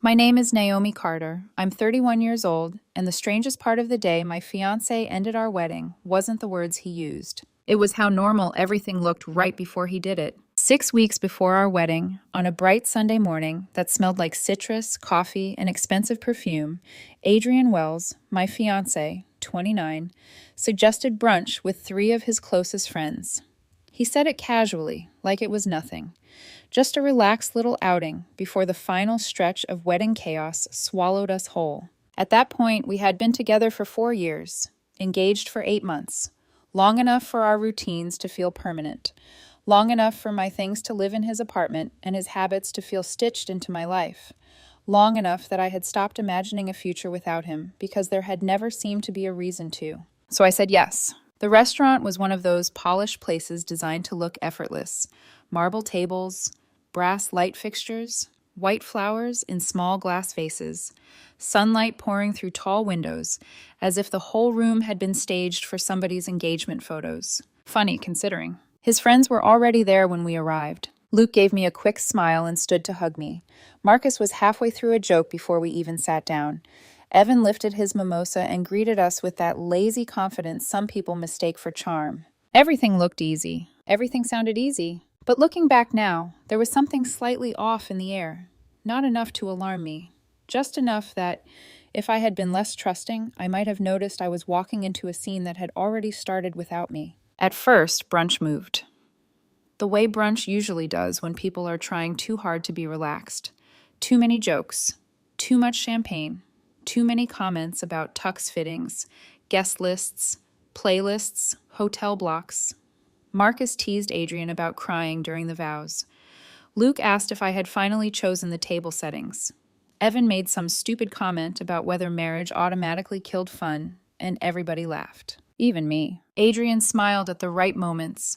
My name is Naomi Carter. I'm 31 years old, and the strangest part of the day my fiancé ended our wedding wasn't the words he used. It was how normal everything looked right before he did it. 6 weeks before our wedding, on a bright Sunday morning that smelled like citrus, coffee, and expensive perfume, Adrian Wells, my fiancé, 29, suggested brunch with three of his closest friends. He said it casually, like it was nothing. Just a relaxed little outing before the final stretch of wedding chaos swallowed us whole. At that point, we had been together for 4 years, engaged for 8 months, long enough for our routines to feel permanent, long enough for my things to live in his apartment and his habits to feel stitched into my life, long enough that I had stopped imagining a future without him because there had never seemed to be a reason to. So I said yes. The restaurant was one of those polished places designed to look effortless. Marble tables, brass light fixtures, white flowers in small glass vases, sunlight pouring through tall windows, as if the whole room had been staged for somebody's engagement photos. Funny, considering. His friends were already there when we arrived. Luke gave me a quick smile and stood to hug me. Marcus was halfway through a joke before we even sat down. Evan lifted his mimosa and greeted us with that lazy confidence some people mistake for charm. Everything looked easy. Everything sounded easy. But looking back now, there was something slightly off in the air. Not enough to alarm me. Just enough that, if I had been less trusting, I might have noticed I was walking into a scene that had already started without me. At first, brunch moved. The way brunch usually does when people are trying too hard to be relaxed. Too many jokes. Too much champagne. Too many comments about tux fittings, guest lists, playlists, hotel blocks. Marcus teased Adrian about crying during the vows. Luke asked if I had finally chosen the table settings. Evan made some stupid comment about whether marriage automatically killed fun, and everybody laughed. Even me. Adrian smiled at the right moments,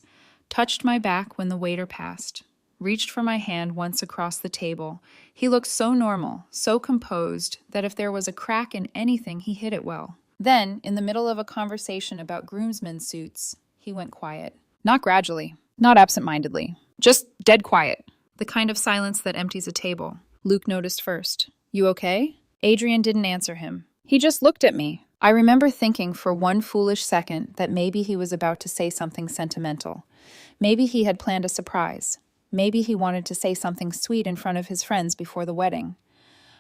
touched my back when the waiter passed, reached for my hand once across the table. He looked so normal, so composed, that if there was a crack in anything, he hid it well. Then, in the middle of a conversation about groomsmen's suits, he went quiet. Not gradually, not absent-mindedly, just dead quiet. The kind of silence that empties a table. Luke noticed first. You okay? Adrian didn't answer him. He just looked at me. I remember thinking for one foolish second that maybe he was about to say something sentimental. Maybe he had planned a surprise. Maybe he wanted to say something sweet in front of his friends before the wedding.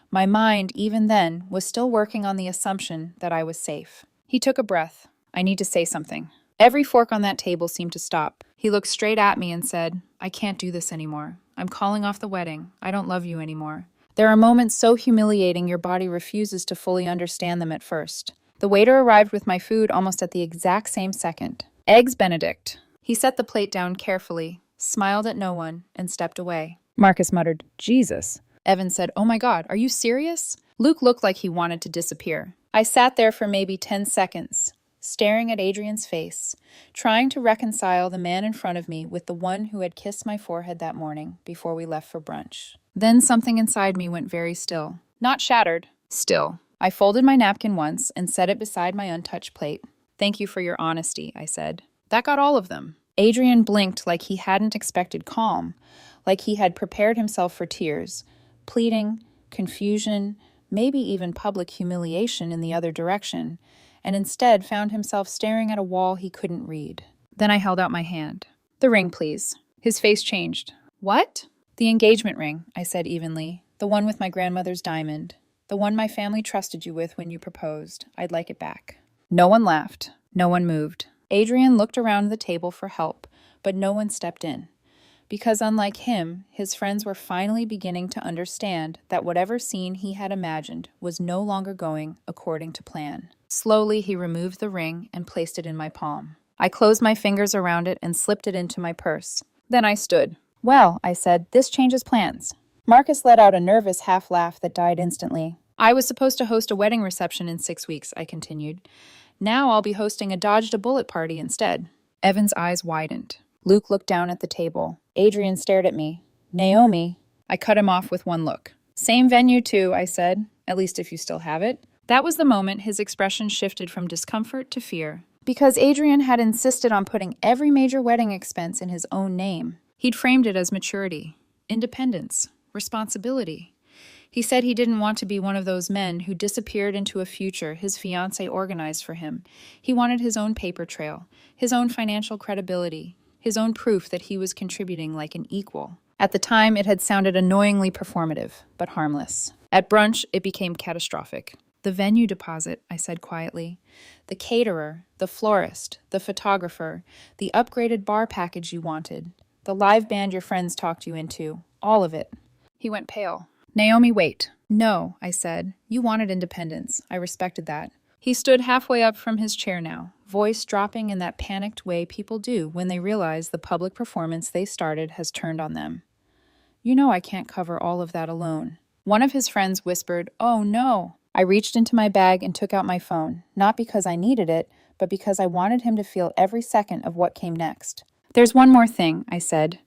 My mind, even then, was still working on the assumption that I was safe. He took a breath. I need to say something. Every fork on that table seemed to stop. He looked straight at me and said, I can't do this anymore. I'm calling off the wedding. I don't love you anymore. There are moments so humiliating your body refuses to fully understand them at first. The waiter arrived with my food almost at the exact same second. Eggs Benedict. He set the plate down carefully, smiled at no one, and stepped away. Marcus muttered, Jesus. Evan said, Oh my God, are you serious? Luke looked like he wanted to disappear. I sat there for maybe 10 seconds. Staring at Adrian's face, trying to reconcile the man in front of me with the one who had kissed my forehead that morning before we left for brunch. Then something inside me went very still. Not shattered, still. I folded my napkin once and set it beside my untouched plate. Thank you for your honesty, I said. That got all of them. Adrian blinked like he hadn't expected calm, like he had prepared himself for tears, pleading, confusion, maybe even public humiliation in the other direction, and instead found himself staring at a wall he couldn't read. Then I held out my hand. The ring, please. His face changed. What? The engagement ring, I said evenly. The one with my grandmother's diamond. The one my family trusted you with when you proposed. I'd like it back. No one laughed. No one moved. Adrian looked around the table for help, but no one stepped in. Because unlike him, his friends were finally beginning to understand that whatever scene he had imagined was no longer going according to plan. Slowly, he removed the ring and placed it in my palm. I closed my fingers around it and slipped it into my purse. Then I stood. Well, I said, this changes plans. Marcus let out a nervous half-laugh that died instantly. I was supposed to host a wedding reception in 6 weeks, I continued. Now I'll be hosting a dodged-a-bullet party instead. Evan's eyes widened. Luke looked down at the table. Adrian stared at me. Naomi. I cut him off with one look. Same venue too, I said. At least if you still have it. That was the moment his expression shifted from discomfort to fear. Because Adrian had insisted on putting every major wedding expense in his own name. He'd framed it as maturity, independence, responsibility. He said he didn't want to be one of those men who disappeared into a future his fiancée organized for him. He wanted his own paper trail, his own financial credibility, his own proof that he was contributing like an equal. At the time, it had sounded annoyingly performative, but harmless. At brunch, it became catastrophic. The venue deposit, I said quietly. The caterer, the florist, the photographer, the upgraded bar package you wanted, the live band your friends talked you into, all of it. He went pale. Naomi, wait. No, I said. You wanted independence. I respected that. He stood halfway up from his chair now, voice dropping in that panicked way people do when they realize the public performance they started has turned on them. You know I can't cover all of that alone. One of his friends whispered, "Oh, no." I reached into my bag and took out my phone, not because I needed it, but because I wanted him to feel every second of what came next. There's one more thing, I said.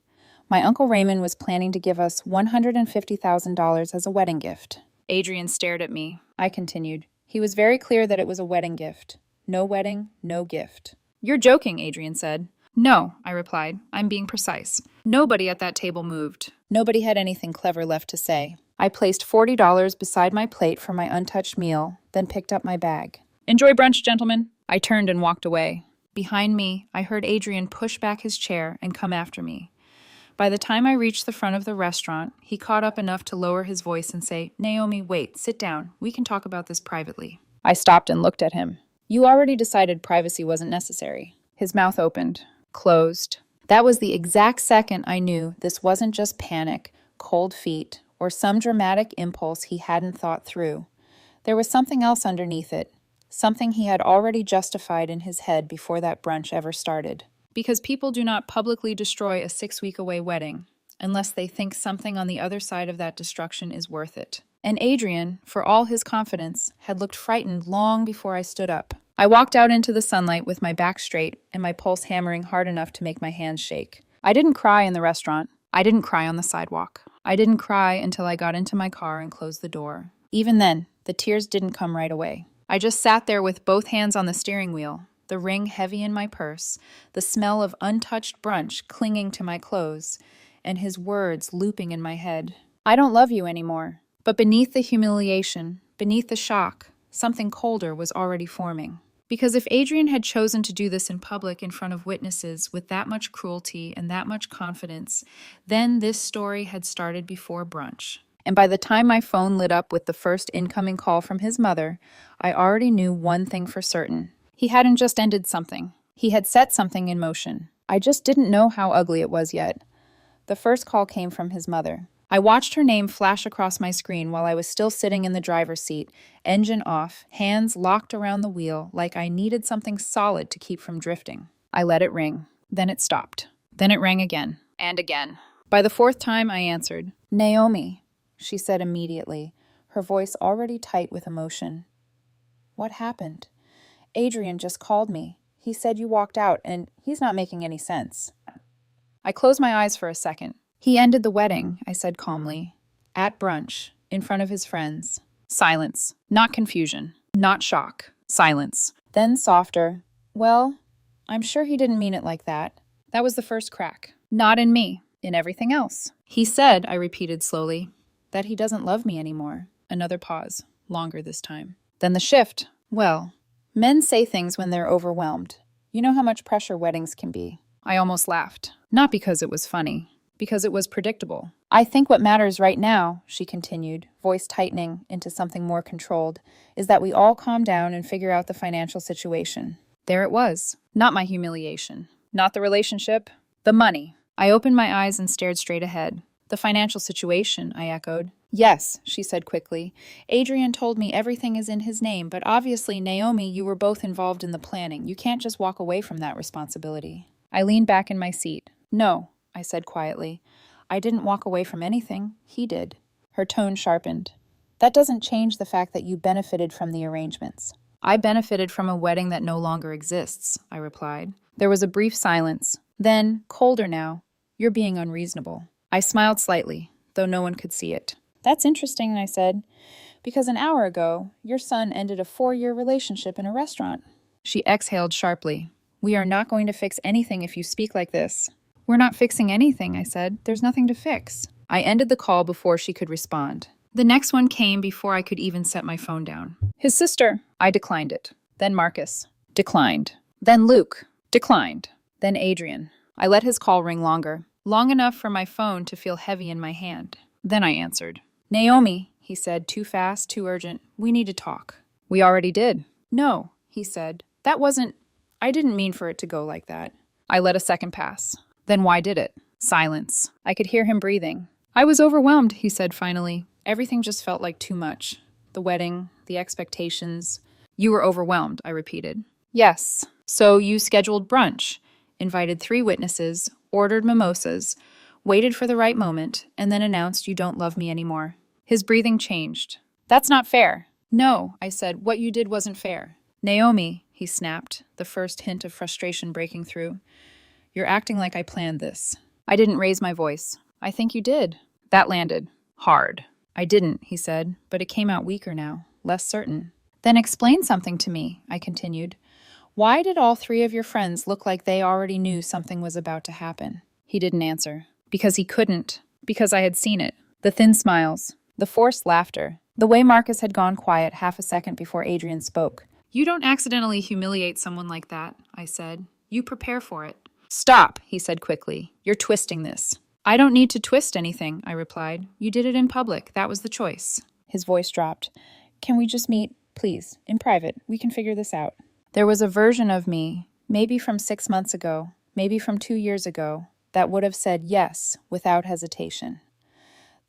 My Uncle Raymond was planning to give us $150,000 as a wedding gift. Adrian stared at me. I continued. He was very clear that it was a wedding gift. No wedding, no gift. You're joking, Adrian said. No, I replied. I'm being precise. Nobody at that table moved. Nobody had anything clever left to say. I placed $40 beside my plate for my untouched meal, then picked up my bag. Enjoy brunch, gentlemen. I turned and walked away. Behind me, I heard Adrian push back his chair and come after me. By the time I reached the front of the restaurant, he caught up enough to lower his voice and say, Naomi, wait, sit down. We can talk about this privately. I stopped and looked at him. You already decided privacy wasn't necessary. His mouth opened, closed. That was the exact second I knew this wasn't just panic, cold feet, or some dramatic impulse he hadn't thought through. There was something else underneath it, something he had already justified in his head before that brunch ever started. Because people do not publicly destroy a 6-week-away wedding unless they think something on the other side of that destruction is worth it. And Adrian, for all his confidence, had looked frightened long before I stood up. I walked out into the sunlight with my back straight and my pulse hammering hard enough to make my hands shake. I didn't cry in the restaurant. I didn't cry on the sidewalk. I didn't cry until I got into my car and closed the door. Even then, the tears didn't come right away. I just sat there with both hands on the steering wheel, the ring heavy in my purse, the smell of untouched brunch clinging to my clothes, and his words looping in my head. I don't love you anymore. But beneath the humiliation, beneath the shock, something colder was already forming. Because if Adrian had chosen to do this in public in front of witnesses with that much cruelty and that much confidence, then this story had started before brunch. And by the time my phone lit up with the first incoming call from his mother, I already knew one thing for certain. He hadn't just ended something. He had set something in motion. I just didn't know how ugly it was yet. The first call came from his mother. I watched her name flash across my screen while I was still sitting in the driver's seat, engine off, hands locked around the wheel like I needed something solid to keep from drifting. I let it ring. Then it stopped. Then it rang again. And again. By the fourth time, I answered. Naomi, she said immediately, her voice already tight with emotion. What happened? Adrian just called me. He said you walked out, and he's not making any sense. I closed my eyes for a second. He ended the wedding, I said calmly. At brunch, in front of his friends. Silence. Not confusion. Not shock. Silence. Then softer. Well, I'm sure he didn't mean it like that. That was the first crack. Not in me. In everything else. He said, I repeated slowly, that he doesn't love me anymore. Another pause. Longer this time. Then the shift. Well, men say things when they're overwhelmed. You know how much pressure weddings can be. I almost laughed. Not because it was funny. Because it was predictable. I think what matters right now, she continued, voice tightening into something more controlled, is that we all calm down and figure out the financial situation. There it was. Not my humiliation. Not the relationship. The money. I opened my eyes and stared straight ahead. The financial situation, I echoed. Yes, she said quickly. Adrian told me everything is in his name, but obviously, Naomi, you were both involved in the planning. You can't just walk away from that responsibility. I leaned back in my seat. No, I said quietly. I didn't walk away from anything. He did. Her tone sharpened. That doesn't change the fact that you benefited from the arrangements. I benefited from a wedding that no longer exists, I replied. There was a brief silence. Then, colder now, you're being unreasonable. I smiled slightly, though no one could see it. That's interesting, I said, because an hour ago, your son ended a 4-year relationship in a restaurant. She exhaled sharply. We are not going to fix anything if you speak like this. We're not fixing anything, I said. There's nothing to fix. I ended the call before she could respond. The next one came before I could even set my phone down. His sister. I declined it. Then Marcus. Declined. Then Luke. Declined. Then Adrian. I let his call ring longer, long enough for my phone to feel heavy in my hand. Then I answered. Naomi, he said, too fast, too urgent. We need to talk. We already did. No, he said. I didn't mean for it to go like that. I let a second pass. Then why did it? Silence. I could hear him breathing. I was overwhelmed, he said finally. Everything just felt like too much. The wedding, the expectations. You were overwhelmed, I repeated. Yes. So you scheduled brunch, invited 3 witnesses, ordered mimosas, waited for the right moment, and then announced you don't love me anymore. His breathing changed. That's not fair. No, I said, what you did wasn't fair. Naomi, he snapped, the first hint of frustration breaking through. You're acting like I planned this. I didn't raise my voice. I think you did. That landed. Hard. I didn't, he said, but it came out weaker now, less certain. Then explain something to me, I continued. Why did all 3 of your friends look like they already knew something was about to happen? He didn't answer. Because he couldn't. Because I had seen it. The thin smiles. The forced laughter. The way Marcus had gone quiet half a second before Adrian spoke. You don't accidentally humiliate someone like that, I said. You prepare for it. Stop, he said quickly. You're twisting this. I don't need to twist anything, I replied. You did it in public. That was the choice. His voice dropped. Can we just meet, please, in private? We can figure this out. There was a version of me, maybe from 6 months ago, maybe from 2 years ago, that would have said yes without hesitation.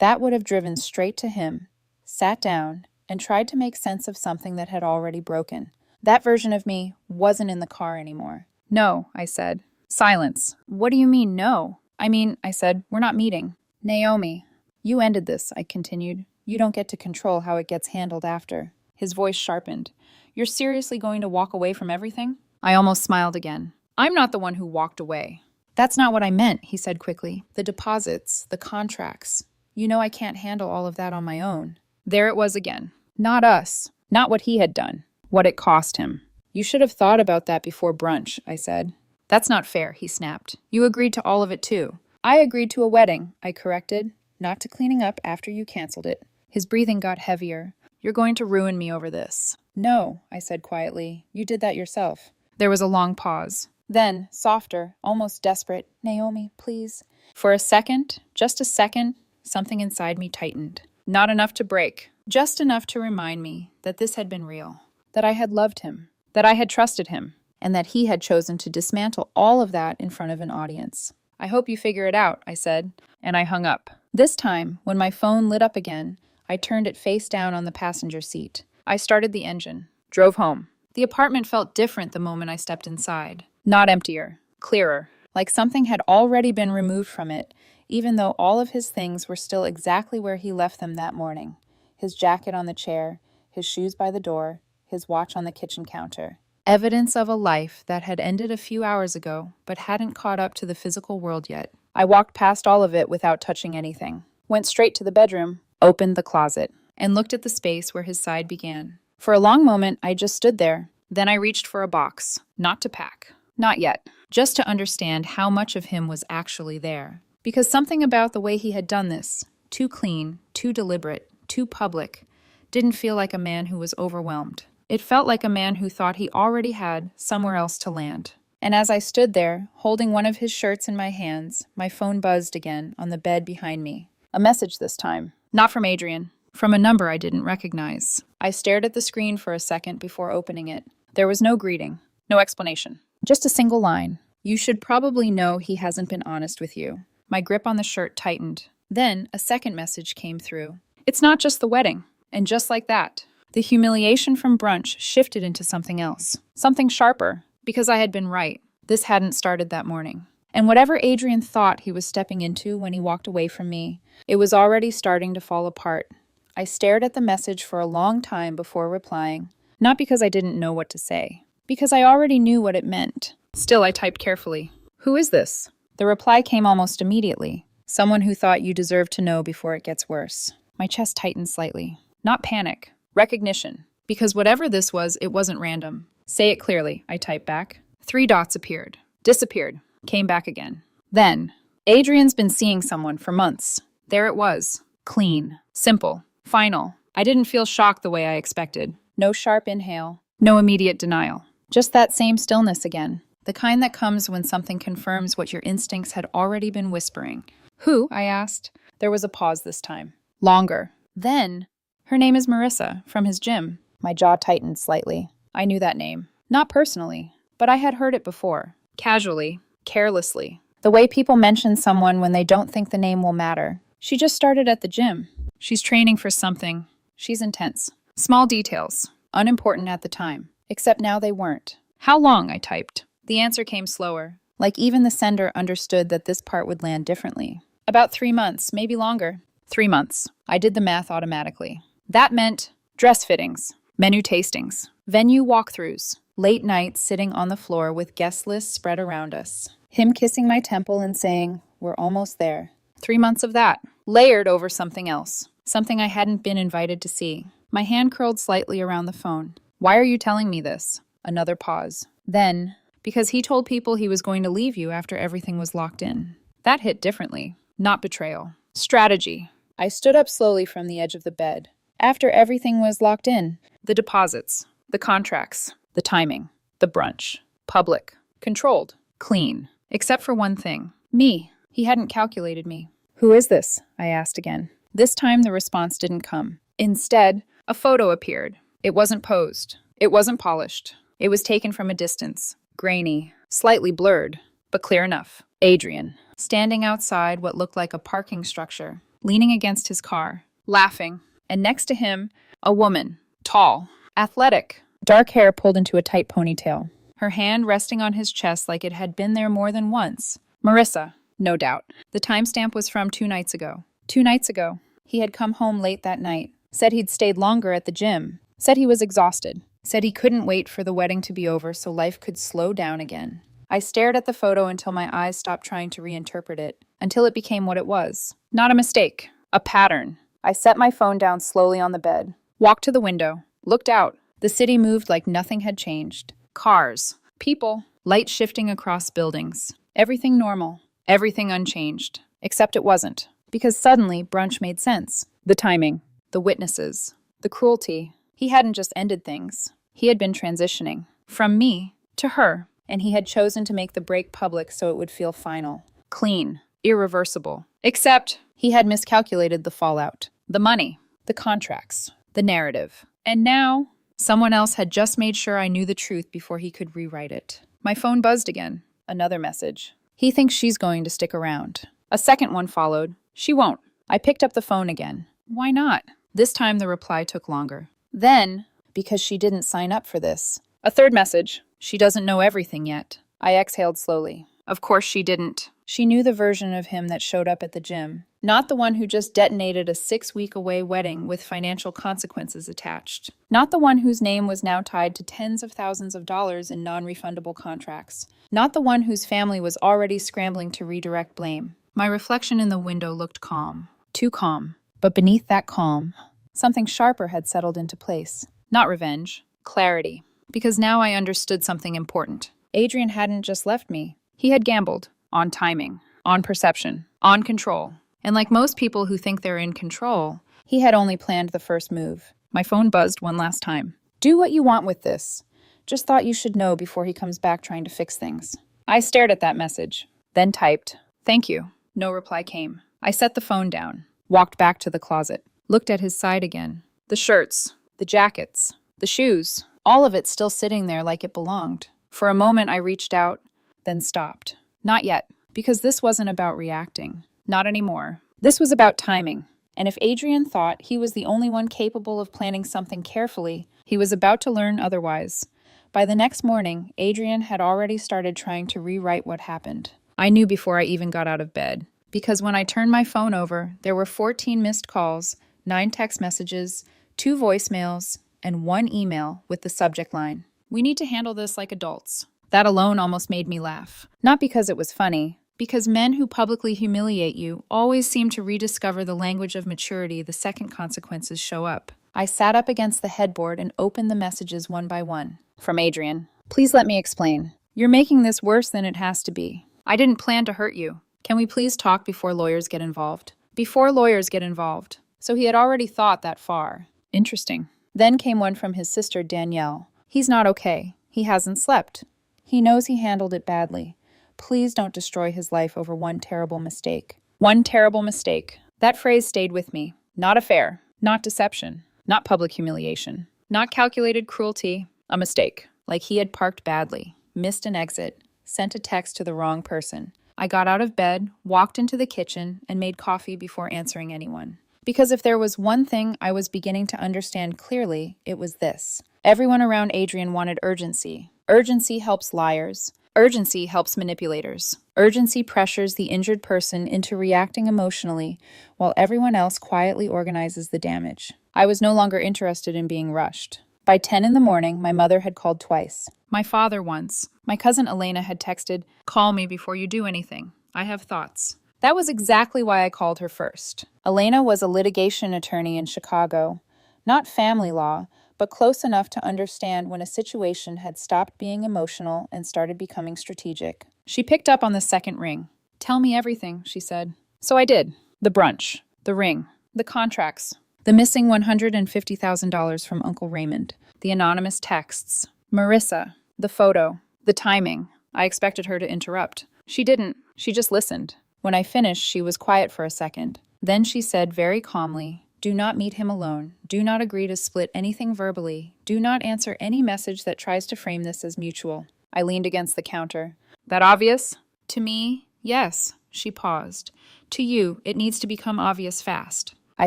That would have driven straight to him, sat down, and tried to make sense of something that had already broken. That version of me wasn't in the car anymore. No, I said. Silence. What do you mean, no? I said, we're not meeting. Naomi. You ended this, I continued. You don't get to control how it gets handled after. His voice sharpened. You're seriously going to walk away from everything? I almost smiled again. I'm not the one who walked away. That's not what I meant, he said quickly. The deposits, the contracts. You know I can't handle all of that on my own. There it was again. Not us. Not what he had done. What it cost him. You should have thought about that before brunch, I said. That's not fair, he snapped. You agreed to all of it too. I agreed to a wedding, I corrected, not to cleaning up after you canceled it. His breathing got heavier. You're going to ruin me over this. No, I said quietly. You did that yourself. There was a long pause. Then, softer, almost desperate, Naomi, please. For a second, just a second, something inside me tightened. Not enough to break, just enough to remind me that this had been real, that I had loved him, that I had trusted him, and that he had chosen to dismantle all of that in front of an audience. I hope you figure it out, I said, and I hung up. This time, when my phone lit up again, I turned it face down on the passenger seat. I started the engine, drove home. The apartment felt different the moment I stepped inside. Not emptier, clearer, like something had already been removed from it, even though all of his things were still exactly where he left them that morning. His jacket on the chair, his shoes by the door, his watch on the kitchen counter. Evidence of a life that had ended a few hours ago, but hadn't caught up to the physical world yet. I walked past all of it without touching anything. Went straight to the bedroom, opened the closet, and looked at the space where his side began. For a long moment, I just stood there. Then I reached for a box, not to pack. Not yet. Just to understand how much of him was actually there. Because something about the way he had done this, too clean, too deliberate, too public, didn't feel like a man who was overwhelmed. It felt like a man who thought he already had somewhere else to land. And as I stood there, holding one of his shirts in my hands, my phone buzzed again on the bed behind me. A message this time. Not from Adrian. From a number I didn't recognize. I stared at the screen for a second before opening it. There was no greeting, no explanation. Just a single line. You should probably know he hasn't been honest with you. My grip on the shirt tightened. Then a second message came through. It's not just the wedding. And just like that, the humiliation from brunch shifted into something else. Something sharper. Because I had been right. This hadn't started that morning. And whatever Adrian thought he was stepping into when he walked away from me, it was already starting to fall apart. I stared at the message for a long time before replying. Not because I didn't know what to say. Because I already knew what it meant. Still, I typed carefully. Who is this? The reply came almost immediately. Someone who thought you deserve to know before it gets worse. My chest tightened slightly. Not panic. Recognition. Because whatever this was, it wasn't random. Say it clearly, I typed back. 3 dots appeared. Disappeared. Came back again. Then, Adrian's been seeing someone for months. There it was. Clean. Simple. Final. I didn't feel shocked the way I expected. No sharp inhale. No immediate denial. Just that same stillness again. The kind that comes when something confirms what your instincts had already been whispering. Who? I asked. There was a pause this time. Longer. Then, her name is Marissa, from his gym. My jaw tightened slightly. I knew that name. Not personally, but I had heard it before. Casually. Carelessly. The way people mention someone when they don't think the name will matter. She just started at the gym. She's training for something. She's intense. Small details. Unimportant at the time. Except now they weren't. How long? I typed. The answer came slower. Like even the sender understood that this part would land differently. About 3 months, maybe longer. 3 months. I did the math automatically. That meant dress fittings, menu tastings, venue walkthroughs, late nights sitting on the floor with guest lists spread around us. Him kissing my temple and saying, "We're almost there." 3 months of that, layered over something else, something I hadn't been invited to see. My hand curled slightly around the phone. Why are you telling me this? Another pause. Then, because he told people he was going to leave you after everything was locked in. That hit differently. Not betrayal. Strategy. I stood up slowly from the edge of the bed. After everything was locked in. The deposits. The contracts. The timing. The brunch. Public. Controlled. Clean. Except for one thing. Me. He hadn't calculated me. Who is this? I asked again. This time the response didn't come. Instead, a photo appeared. It wasn't posed. It wasn't polished. It was taken from a distance. Grainy. Slightly blurred. But clear enough. Adrian. Standing outside what looked like a parking structure. Leaning against his car. Laughing. And next to him, a woman. Tall. Athletic. Dark hair pulled into a tight ponytail. Her hand resting on his chest like it had been there more than once. Marissa. No doubt. The timestamp was from 2 nights ago. 2 nights ago. He had come home late that night. Said he'd stayed longer at the gym. Said he was exhausted. Said he couldn't wait for the wedding to be over so life could slow down again. I stared at the photo until my eyes stopped trying to reinterpret it, until it became what it was. Not a mistake. A pattern. I set my phone down slowly on the bed, walked to the window, looked out. The city moved like nothing had changed. Cars. People. Light shifting across buildings. Everything normal. Everything unchanged. Except it wasn't. Because suddenly, brunch made sense. The timing. The witnesses. The cruelty. He hadn't just ended things. He had been transitioning. From me to her. And he had chosen to make the break public so it would feel final. Clean. Irreversible. Except he had miscalculated the fallout. The money. The contracts. The narrative. And now, someone else had just made sure I knew the truth before he could rewrite it. My phone buzzed again. Another message. He thinks she's going to stick around. A second one followed. She won't. I picked up the phone again. Why not? This time the reply took longer. Then, because she didn't sign up for this. A third message. She doesn't know everything yet. I exhaled slowly. Of course she didn't. She knew the version of him that showed up at the gym. Not the one who just detonated a 6-week-away wedding with financial consequences attached. Not the one whose name was now tied to tens of thousands of dollars in non-refundable contracts. Not the one whose family was already scrambling to redirect blame. My reflection in the window looked calm. Too calm. But beneath that calm, something sharper had settled into place. Not revenge. Clarity. Because now I understood something important. Adrian hadn't just left me. He had gambled. On timing. On perception. On control. And like most people who think they're in control, he had only planned the first move. My phone buzzed one last time. Do what you want with this. Just thought you should know before he comes back trying to fix things. I stared at that message. Then typed, "Thank you." No reply came. I set the phone down. Walked back to the closet. Looked at his side again. The shirts. The jackets. The shoes. All of it still sitting there like it belonged. For a moment I reached out, then stopped. Not yet. Because this wasn't about reacting. Not anymore. This was about timing. And if Adrian thought he was the only one capable of planning something carefully, he was about to learn otherwise. By the next morning, Adrian had already started trying to rewrite what happened. I knew before I even got out of bed. Because when I turned my phone over, there were 14 missed calls, 9 text messages, 2 voicemails, and 1 email with the subject line, "We need to handle this like adults." That alone almost made me laugh. Not because it was funny, because men who publicly humiliate you always seem to rediscover the language of maturity the second consequences show up. I sat up against the headboard and opened the messages one by one. From Adrian. "Please let me explain. You're making this worse than it has to be. I didn't plan to hurt you. Can we please talk before lawyers get involved? Before lawyers get involved. So he had already thought that far. Interesting. Then came one from his sister Danielle. He's not okay. He hasn't slept. He knows he handled it badly. Please don't destroy his life over one terrible mistake. One terrible mistake. That phrase stayed with me. Not affair. Not deception. Not public humiliation. Not calculated cruelty. A mistake. Like he had parked badly, missed an exit, sent a text to the wrong person. I got out of bed, walked into the kitchen, and made coffee before answering anyone. Because if there was one thing I was beginning to understand clearly, it was this. Everyone around Adrian wanted urgency. Urgency helps liars. Urgency helps manipulators. Urgency pressures the injured person into reacting emotionally, while everyone else quietly organizes the damage. I was no longer interested in being rushed. By 10 in the morning, my mother had called twice. My father once. My cousin Elena had texted, "Call me before you do anything. I have thoughts." That was exactly why I called her first. Elena was a litigation attorney in Chicago. Not family law, but close enough to understand when a situation had stopped being emotional and started becoming strategic. She picked up on the second ring. "Tell me everything," she said. So I did. The brunch, the ring, the contracts, the missing $150,000 from Uncle Raymond, the anonymous texts, Marissa, the photo, the timing. I expected her to interrupt. She didn't. She just listened. When I finished, she was quiet for a second. Then she said very calmly, "Do not meet him alone. Do not agree to split anything verbally. Do not answer any message that tries to frame this as mutual." I leaned against the counter. "That obvious?" "To me, yes." She paused. "To you, it needs to become obvious fast." I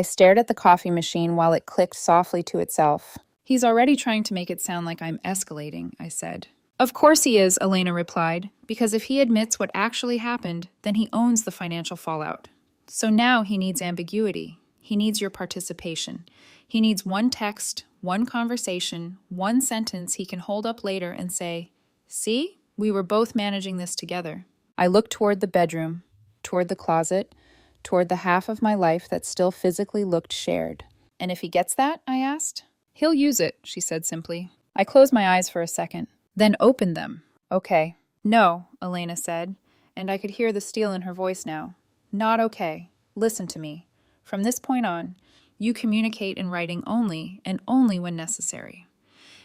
stared at the coffee machine while it clicked softly to itself. "He's already trying to make it sound like I'm escalating," I said. "Of course he is," Elena replied, "because if he admits what actually happened, then he owns the financial fallout. So now he needs ambiguity. He needs your participation. He needs one text, one conversation, one sentence he can hold up later and say, 'See, we were both managing this together.'" I looked toward the bedroom, toward the closet, toward the half of my life that still physically looked shared. "And if he gets that?" I asked. "He'll use it," she said simply. I closed my eyes for a second, then opened them. "Okay." "No," Elena said, and I could hear the steel in her voice now. "Not okay. Listen to me. From this point on, you communicate in writing only, and only when necessary.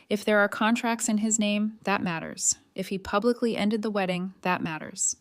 If there are contracts in his name, that matters. If he publicly ended the wedding, that matters.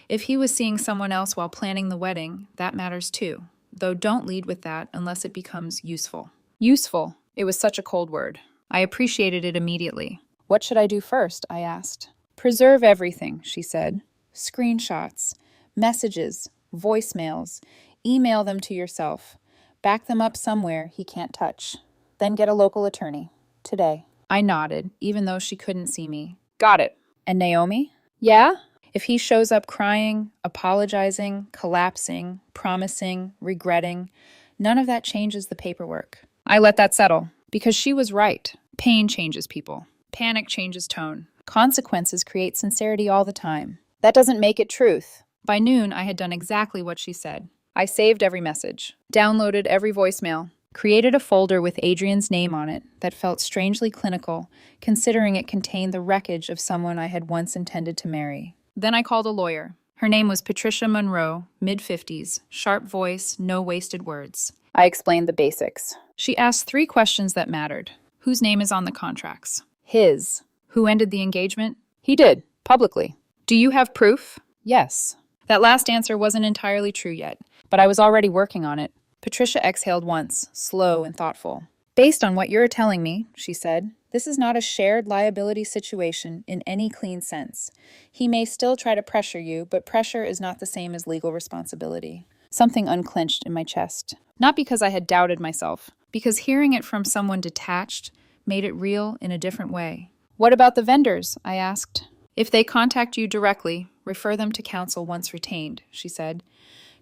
If he was seeing someone else while planning the wedding, that matters too. Though don't lead with that unless it becomes useful." Useful. It was such a cold word. I appreciated it immediately. "What should I do first?" I asked. "Preserve everything," she said. "Screenshots, messages, voicemails. Email them to yourself. Back them up somewhere he can't touch. Then get a local attorney. Today." I nodded, even though she couldn't see me. "Got it." "And Naomi?" "Yeah?" "If he shows up crying, apologizing, collapsing, promising, regretting, none of that changes the paperwork." I let that settle, because she was right. Pain changes people. Panic changes tone. Consequences create sincerity all the time. That doesn't make it truth. By noon, I had done exactly what she said. I saved every message, downloaded every voicemail, created a folder with Adrian's name on it that felt strangely clinical, considering it contained the wreckage of someone I had once intended to marry. Then I called a lawyer. Her name was Patricia Monroe, mid-50s, sharp voice, no wasted words. I explained the basics. She asked 3 questions that mattered. Whose name is on the contracts? His. Who ended the engagement? He did, publicly. Do you have proof? Yes. That last answer wasn't entirely true yet, but I was already working on it. Patricia exhaled once, slow and thoughtful. "Based on what you're telling me," she said, "this is not a shared liability situation in any clean sense. He may still try to pressure you, but pressure is not the same as legal responsibility." Something unclenched in my chest. Not because I had doubted myself, because hearing it from someone detached made it real in a different way. "What about the vendors?" I asked. "If they contact you directly, refer them to counsel once retained," she said.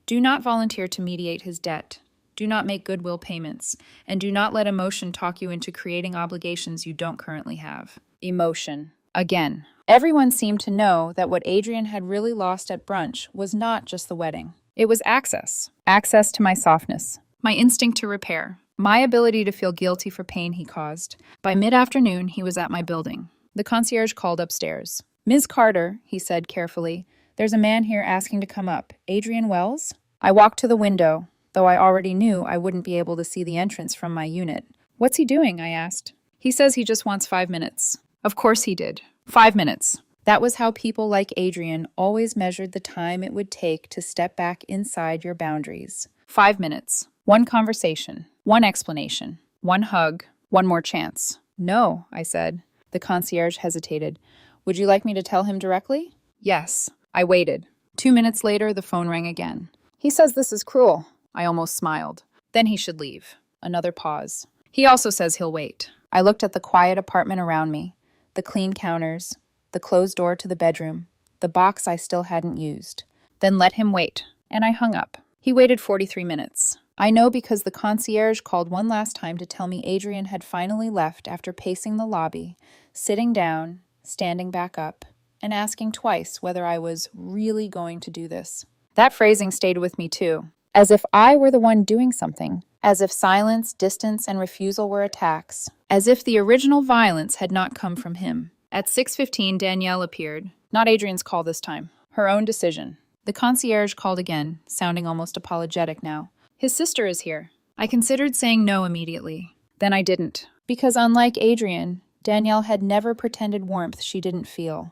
"Do not volunteer to mediate his debt. Do not make goodwill payments, and do not let emotion talk you into creating obligations you don't currently have." Emotion. Again. Everyone seemed to know that what Adrian had really lost at brunch was not just the wedding. It was access. Access to my softness. My instinct to repair. My ability to feel guilty for pain he caused. By mid-afternoon, he was at my building. The concierge called upstairs. "Ms. Carter," he said carefully, "there's a man here asking to come up. Adrian Wells?" I walked to the window. though I already knew I wouldn't be able to see the entrance from my unit. "What's he doing?" I asked. "He says he just wants 5 minutes." Of course he did. 5 minutes. That was how people like Adrian always measured the time it would take to step back inside your boundaries. 5 minutes. One conversation. One explanation. One hug. One more chance. "No," I said. The concierge hesitated. "Would you like me to tell him directly?" "Yes." I waited. 2 minutes later, the phone rang again. "He says this is cruel." I almost smiled. "Then he should leave." Another pause. "He also says he'll wait." I looked at the quiet apartment around me, the clean counters, the closed door to the bedroom, the box I still hadn't used. "Then let him wait." And I hung up. He waited 43 minutes. I know because the concierge called one last time to tell me Adrian had finally left after pacing the lobby, sitting down, standing back up, and asking twice whether I was really going to do this. That phrasing stayed with me too, as if I were the one doing something, as if silence, distance, and refusal were attacks, as if the original violence had not come from him. At 6:15, Danielle appeared. Not Adrian's call this time. Her own decision. The concierge called again, sounding almost apologetic now. "His sister is here." I considered saying no immediately. Then I didn't. Because unlike Adrian, Danielle had never pretended warmth she didn't feel.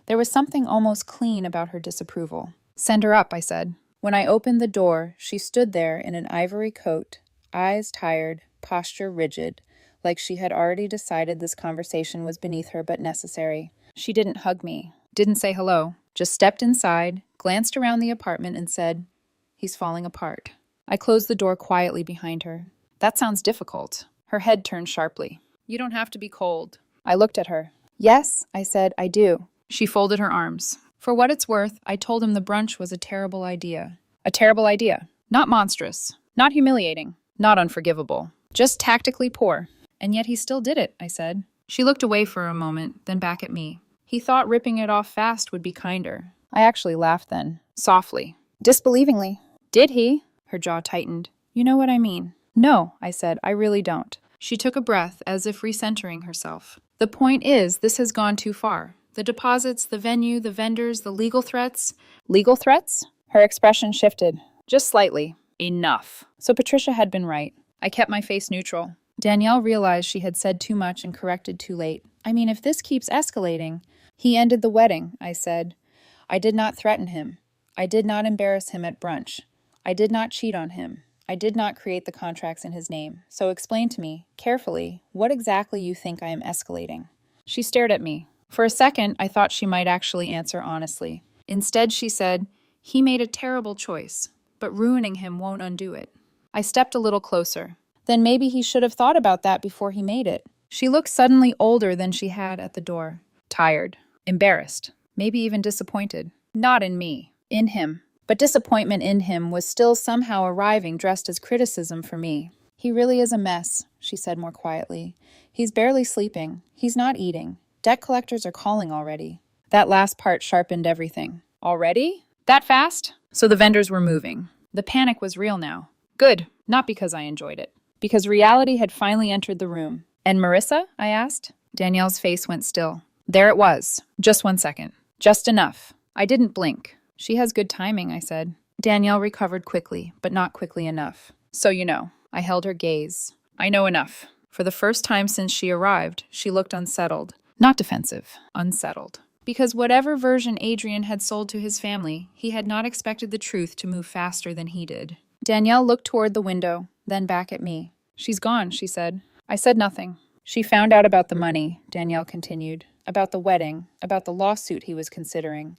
There was something almost clean about her disapproval. "Send her up," I said. When I opened the door, she stood there in an ivory coat, eyes tired, posture rigid, like she had already decided this conversation was beneath her but necessary. She didn't hug me, didn't say hello, just stepped inside, glanced around the apartment and said, "He's falling apart." I closed the door quietly behind her. "That sounds difficult." Her head turned sharply. "You don't have to be cold." I looked at her. "Yes," I said, "I do." She folded her arms. For what it's worth, I told him the brunch was a terrible idea. A terrible idea. Not monstrous. Not humiliating. Not unforgivable. Just tactically poor. And yet he still did it, I said. She looked away for a moment, then back at me. He thought ripping it off fast would be kinder. I actually laughed then. Softly. Disbelievingly. "Did he?" Her jaw tightened. "You know what I mean." "No," I said, "I really don't." She took a breath, as if recentering herself. "The point is, this has gone too far. The deposits, the venue, the vendors, the legal threats." "Legal threats?" Her expression shifted. Just slightly. Enough. So Patricia had been right. I kept my face neutral. Danielle realized she had said too much and corrected too late. "I mean, if this keeps escalating..." "He ended the wedding," I said. "I did not threaten him. I did not embarrass him at brunch. I did not cheat on him. I did not create the contracts in his name. So explain to me, carefully, what exactly you think I am escalating." She stared at me. For a second, I thought she might actually answer honestly. Instead, she said, "He made a terrible choice, but ruining him won't undo it." I stepped a little closer. "Then maybe he should have thought about that before he made it." She looked suddenly older than she had at the door. Tired. Embarrassed. Maybe even disappointed. Not in me. In him. But disappointment in him was still somehow arriving dressed as criticism for me. "He really is a mess," she said more quietly. "He's barely sleeping. He's not eating. Debt collectors are calling already." That last part sharpened everything. Already? That fast? So the vendors were moving. The panic was real now. Good. Not because I enjoyed it. Because reality had finally entered the room. "And Marissa?" I asked. Danielle's face went still. There it was. Just 1 second. Just enough. I didn't blink. "She has good timing," I said. Danielle recovered quickly, but not quickly enough. "So you know." I held her gaze. "I know enough." For the first time since she arrived, she looked unsettled. Not defensive. Unsettled. Because whatever version Adrian had sold to his family, he had not expected the truth to move faster than he did. Danielle looked toward the window, then back at me. "She's gone," she said. I said nothing. "She found out about the money," Danielle continued. "About the wedding, about the lawsuit he was considering.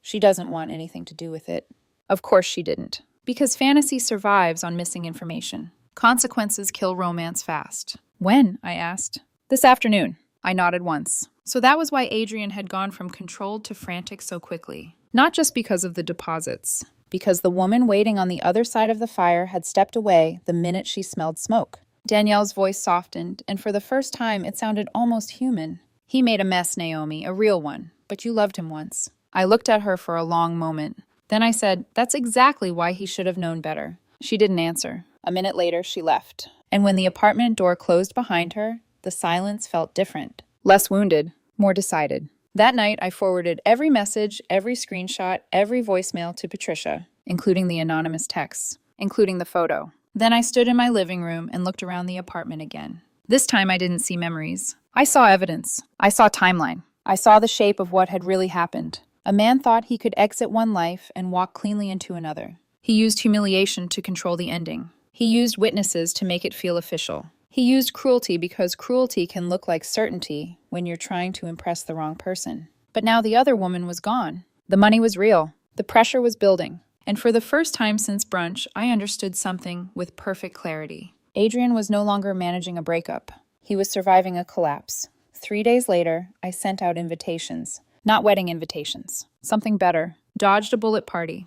She doesn't want anything to do with it." Of course she didn't. Because fantasy survives on missing information. Consequences kill romance fast. "When?" I asked. "This afternoon." I nodded once. So that was why Adrian had gone from controlled to frantic so quickly. Not just because of the deposits. Because the woman waiting on the other side of the fire had stepped away the minute she smelled smoke. Danielle's voice softened, and for the first time it sounded almost human. "He made a mess, Naomi, a real one. But you loved him once." I looked at her for a long moment. Then I said, "That's exactly why he should have known better." She didn't answer. A minute later, she left. And when the apartment door closed behind her, the silence felt different. Less wounded, more decided. That night, I forwarded every message, every screenshot, every voicemail to Patricia, including the anonymous texts. including the photo. Then I stood in my living room and looked around the apartment again. This time I didn't see memories. I saw evidence. I saw timeline. I saw the shape of what had really happened. A man thought he could exit one life and walk cleanly into another. He used humiliation to control the ending. He used witnesses to make it feel official. He used cruelty because cruelty can look like certainty when you're trying to impress the wrong person. But now the other woman was gone. The money was real. The pressure was building. And for the first time since brunch, I understood something with perfect clarity. Adrian was no longer managing a breakup. He was surviving a collapse. 3 days later, I sent out invitations. Not wedding invitations. Something better. Dodged a bullet party.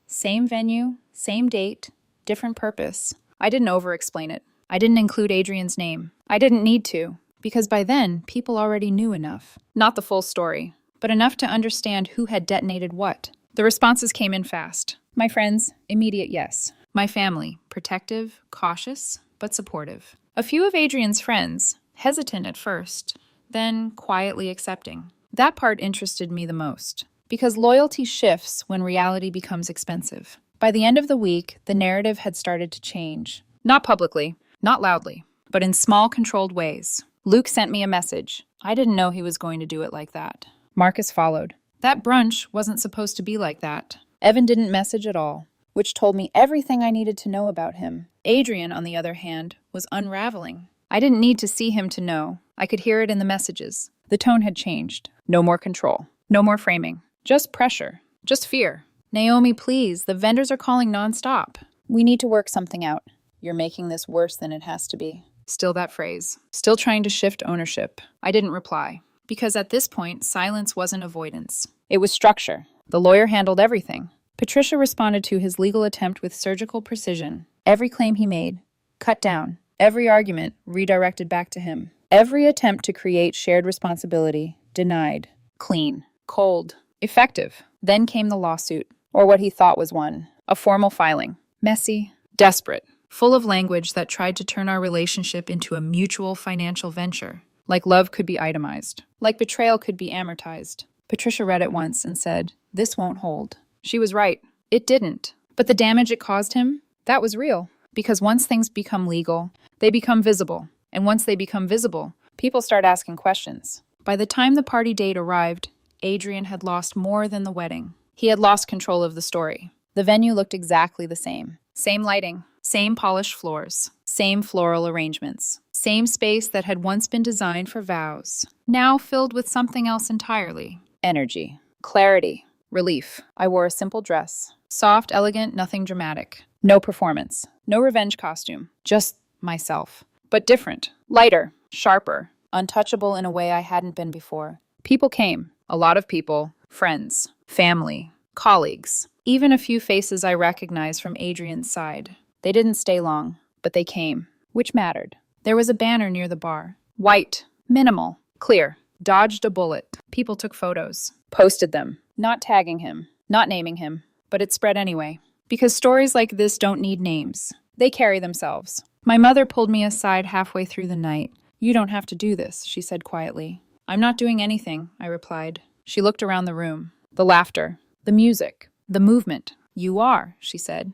Same venue, same date, different purpose. I didn't over-explain it. I didn't include Adrian's name. I didn't need to, because by then, people already knew enough. Not the full story, but enough to understand who had detonated what. The responses came in fast. My friends, immediate yes. My family, protective, cautious, but supportive. A few of Adrian's friends, hesitant at first, then quietly accepting. That part interested me the most, because loyalty shifts when reality becomes expensive. By the end of the week, the narrative had started to change. Not publicly, not loudly, but in small, controlled ways. Luke sent me a message. I didn't know he was going to do it like that. Marcus followed. That brunch wasn't supposed to be like that. Evan didn't message at all, which told me everything I needed to know about him. Adrian, on the other hand, was unraveling. I didn't need to see him to know. I could hear it in the messages. The tone had changed. No more control. No more framing. Just pressure. Just fear. Naomi, please, the vendors are calling nonstop. We need to work something out. You're making this worse than it has to be. Still that phrase. Still trying to shift ownership. I didn't reply. Because at this point, silence wasn't avoidance. It was structure. The lawyer handled everything. Patricia responded to his legal attempt with surgical precision. Every claim he made, cut down. Every argument, redirected back to him. Every attempt to create shared responsibility, denied. Clean. Cold. Effective. Then came the lawsuit, or what he thought was one. A formal filing. Messy. Desperate. Full of language that tried to turn our relationship into a mutual financial venture. Like love could be itemized. Like betrayal could be amortized. Patricia read it once and said, "This won't hold." She was right. It didn't. But the damage it caused him, that was real. Because once things become legal, they become visible. And once they become visible, people start asking questions. By the time the party date arrived, Adrian had lost more than the wedding. He had lost control of the story. The venue looked exactly the same. Same lighting, same polished floors, same floral arrangements, same space that had once been designed for vows, now filled with something else entirely. Energy, clarity, relief. I wore a simple dress. Soft, elegant, nothing dramatic. No performance, no revenge costume, just myself. But different, lighter, sharper, untouchable in a way I hadn't been before. People came, a lot of people, friends, family, colleagues, even a few faces I recognized from Adrian's side. They didn't stay long, but they came, which mattered. There was a banner near the bar. White, minimal, clear, dodged a bullet. People took photos, posted them, not tagging him, not naming him, but it spread anyway. Because stories like this don't need names. They carry themselves. My mother pulled me aside halfway through the night. "You don't have to do this," she said quietly. "I'm not doing anything," I replied. She looked around the room. The laughter, the music, the movement. "You are," she said.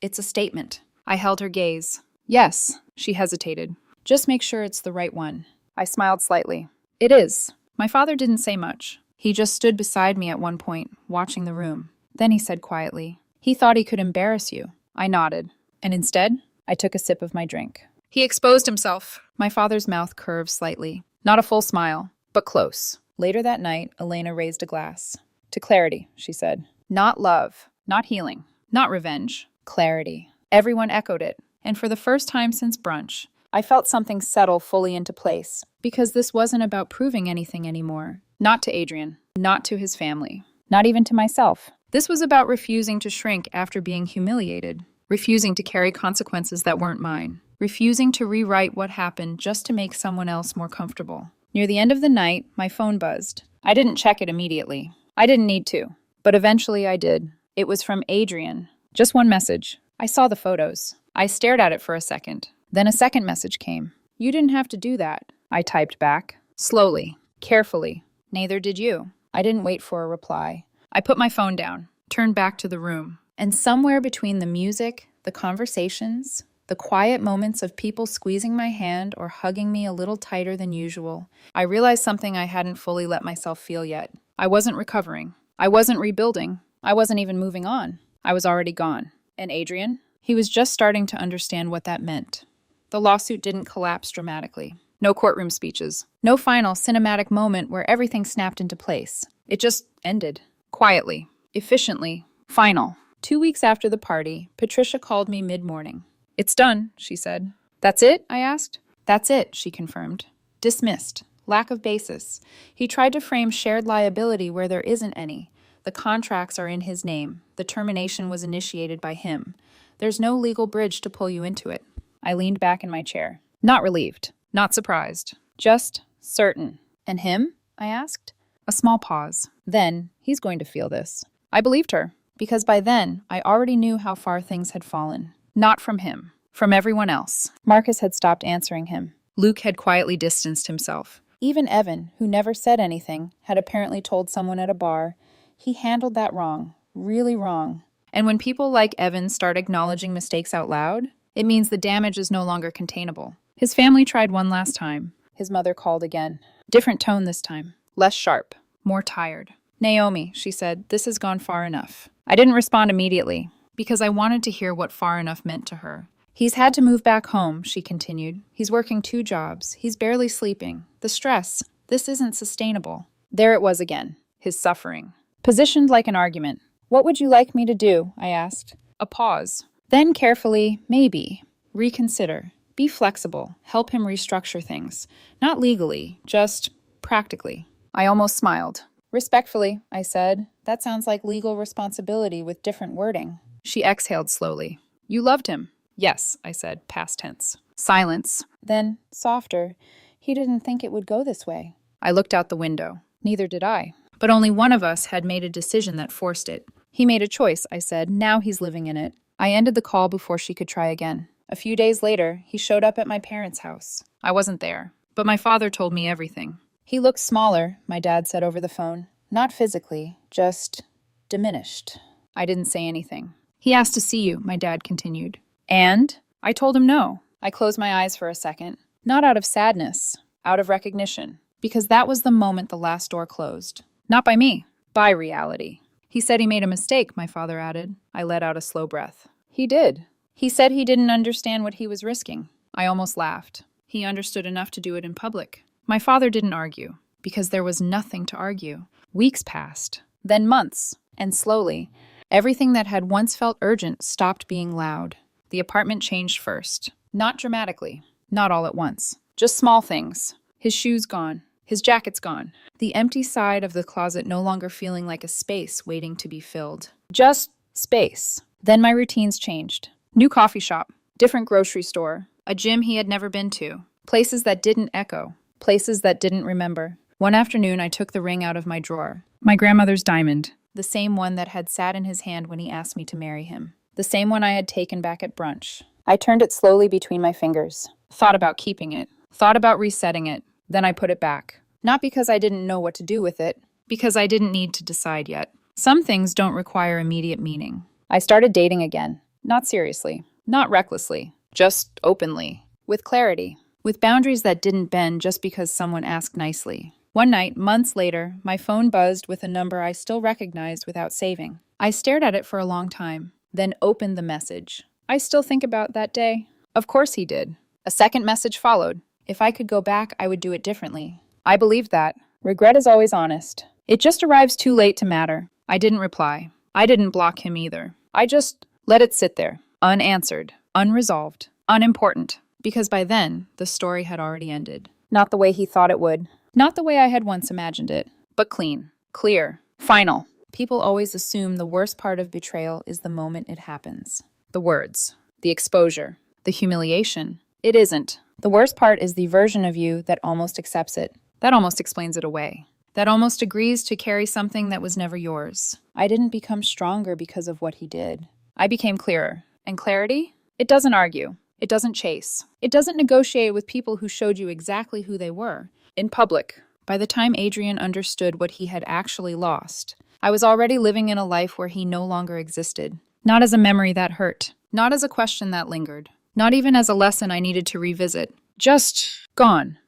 It's a statement." I held her gaze. "Yes," she hesitated. "Just make sure it's the right one." I smiled slightly. "It is." My father didn't say much. He just stood beside me at one point, watching the room. Then he said quietly, "He thought he could embarrass you." I nodded. And instead, I took a sip of my drink. He exposed himself. My father's mouth curved slightly. Not a full smile, but close. Later that night, Elena raised a glass. "To clarity," she said. "Not love, not healing, not revenge. Clarity." Everyone echoed it. And for the first time since brunch, I felt something settle fully into place. Because this wasn't about proving anything anymore. Not to Adrian, not to his family, not even to myself. This was about refusing to shrink after being humiliated. Refusing to carry consequences that weren't mine. Refusing to rewrite what happened just to make someone else more comfortable. Near the end of the night, my phone buzzed. I didn't check it immediately. I didn't need to. But eventually I did. It was from Adrian. Just one message. I saw the photos. I stared at it for a second. Then a second message came. "You didn't have to do that," I typed back. Slowly. Carefully. "Neither did you." I didn't wait for a reply. I put my phone down. Turned back to the room. And somewhere between the music, the conversations, the quiet moments of people squeezing my hand or hugging me a little tighter than usual, I realized something I hadn't fully let myself feel yet. I wasn't recovering. I wasn't rebuilding. I wasn't even moving on. I was already gone. And Adrian? He was just starting to understand what that meant. The lawsuit didn't collapse dramatically. No courtroom speeches. No final cinematic moment where everything snapped into place. It just ended. Quietly. Efficiently. Final. 2 weeks after the party, Patricia called me mid-morning. "It's done," she said. "That's it?" I asked. "That's it," she confirmed. Dismissed. Lack of basis. He tried to frame shared liability where there isn't any. The contracts are in his name. The termination was initiated by him. There's no legal bridge to pull you into it. I leaned back in my chair. Not relieved. Not surprised. Just certain. And him? I asked. A small pause. Then, he's going to feel this. I believed her, because by then, I already knew how far things had fallen. Not from him. From everyone else. Marcus had stopped answering him. Luke had quietly distanced himself. Even Evan, who never said anything, had apparently told someone at a bar. He handled that wrong. Really wrong. And when people like Evan start acknowledging mistakes out loud, it means the damage is no longer containable. His family tried one last time. His mother called again. Different tone this time. Less sharp. More tired. "Naomi," she said, "this has gone far enough." I didn't respond immediately, because I wanted to hear what far enough meant to her. "He's had to move back home," she continued. "He's working 2 jobs. He's barely sleeping. The stress. This isn't sustainable." There it was again. His suffering. Positioned like an argument. "What would you like me to do?" I asked. A pause. Then carefully, maybe. Reconsider. Be flexible. Help him restructure things. Not legally, just practically. I almost smiled. "Respectfully," I said, "that sounds like legal responsibility with different wording." She exhaled slowly. "You loved him?" "Yes," I said, past tense. Silence. Then, softer, "He didn't think it would go this way." I looked out the window. Neither did I. But only one of us had made a decision that forced it. "He made a choice," I said. "Now he's living in it." I ended the call before she could try again. A few days later, he showed up at my parents' house. I wasn't there, but my father told me everything. "He looks smaller," my dad said over the phone. "Not physically, just diminished." I didn't say anything. "He asked to see you," my dad continued. "And?" I told him no. I closed my eyes for a second. Not out of sadness, out of recognition. Because that was the moment the last door closed. Not by me, by reality. "He said he made a mistake," my father added. I let out a slow breath. "He did. He said he didn't understand what he was risking." I almost laughed. He understood enough to do it in public. My father didn't argue, because there was nothing to argue. Weeks passed, then months, and slowly, everything that had once felt urgent stopped being loud. The apartment changed first. Not dramatically, not all at once. Just small things. His shoes gone. His jacket's gone. The empty side of the closet no longer feeling like a space waiting to be filled. Just space. Then my routines changed. New coffee shop. Different grocery store. A gym he had never been to. Places that didn't echo. Places that didn't remember. One afternoon, I took the ring out of my drawer. My grandmother's diamond. The same one that had sat in his hand when he asked me to marry him. The same one I had taken back at brunch. I turned it slowly between my fingers. Thought about keeping it. Thought about resetting it. Then I put it back. Not because I didn't know what to do with it. Because I didn't need to decide yet. Some things don't require immediate meaning. I started dating again. Not seriously. Not recklessly. Just openly. With clarity. With boundaries that didn't bend just because someone asked nicely. One night, months later, my phone buzzed with a number I still recognized without saving. I stared at it for a long time, then opened the message. I still think about that day. Of course he did. A second message followed. If I could go back, I would do it differently. I believed that. Regret is always honest. It just arrives too late to matter. I didn't reply. I didn't block him either. I just let it sit there, unanswered, unresolved, unimportant. Because by then, the story had already ended. Not the way he thought it would. Not the way I had once imagined it. But clean, clear, final. People always assume the worst part of betrayal is the moment it happens. The words, the exposure, the humiliation. It isn't. The worst part is the version of you that almost accepts it. That almost explains it away. That almost agrees to carry something that was never yours. I didn't become stronger because of what he did. I became clearer. And clarity? It doesn't argue. It doesn't chase. It doesn't negotiate with people who showed you exactly who they were. In public, by the time Adrian understood what he had actually lost, I was already living in a life where he no longer existed. Not as a memory that hurt. Not as a question that lingered. Not even as a lesson I needed to revisit. Just gone.